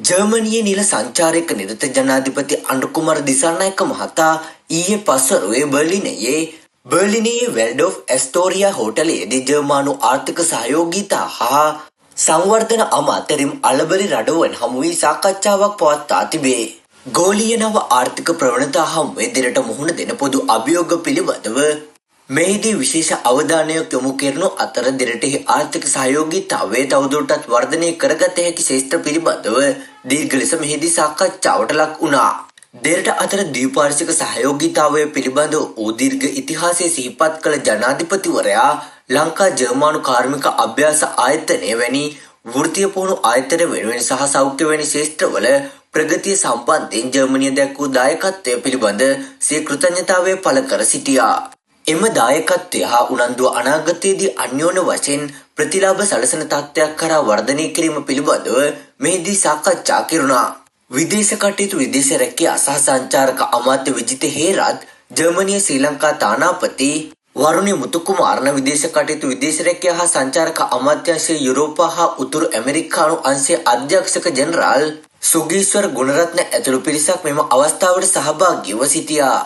ජර්මනියේ නිල සංචාරයක නිරත ජනාධිපති අනුකුමාර දිසානායක මහතා ඊයේ පස්වරුවේ බර්ලිනයේ වෙල්ඩෝෆ් ඇස්ටෝරියා හෝටලයේදී ජර්මානු ආර්ථික සහයෝගීතා හා සංවර්ධන අමාත්‍යරිම් අලබලි රඩුවන් හමුවී සාකච්ඡාවක් පවත්වා තිබේ. ගෝලීය නව ආර්ථික ප්‍රවණතා හමුවේ දෙරට මුහුණ දෙන පොදු අභියෝග පිළිබඳව මෙහිදී විශේෂ අවධානයක් යොමු කරනු අතර දෙරටෙහි ආර්ථික සහයෝගීතාවය තවදුරටත් වර්ධනය කරගත හැකි ක්ෂේත්‍ර පිළිබඳව දීර්ඝ ලෙස මෙහිදී සාකච්ඡාවට ලක් වුණා. දෙරට අතර ද්විපාර්ශ්වික සහයෝගීතාවය පිළිබඳව වූ දීර්ඝ ඉතිහාසය සිහිපත් කළ ජනාධිපතිවරයා ලංකා ජර්මානු කාර්මික අභ්‍යාස ආයතනය වැනි වෘත්තීය පුහුණු ආයතන වෙනුවෙන් සහ සෞඛ්‍ය වැනි ක්ෂේත්‍රවල ප්‍රගතිය සම්බන්ධයෙන් ජර්මනිය දැක්වූ දායකත්වය පිළිබඳ සිය කෘතඥතාවය පළ කර සිටියා. එම දායකත්වය හා උනන්දුව අනාගතයේදී අන්‍යෝන්‍ය වශයෙන් ප්‍රතිලාභ සලසන තත්ත්වයක් කරා වර්ධනය කිරීම පිළිබඳව මෙහිදී සාකච්ඡා කෙරුණා. විදේශ කටයුතු විදේශ රැකියා සහ සංචාරක අමාත්‍ය විජිත හේරත්, ජර්මනිය ශ්‍රී ලංකා තානාපති වරුණි මුතුකුමාරන, විදේශ කටයුතු විදේශ රැකියා හා සංචාරක අමාත්‍යාංශයේ යුරෝපා හා උතුරු ඇමරිකානු අංශයේ අධ්‍යක්ෂක ජෙනරාල් සුගීස්වර ගුණරත්න ඇතුළු පිරිසක් මෙම අවස්ථාවට සහභාගීව සිටියා.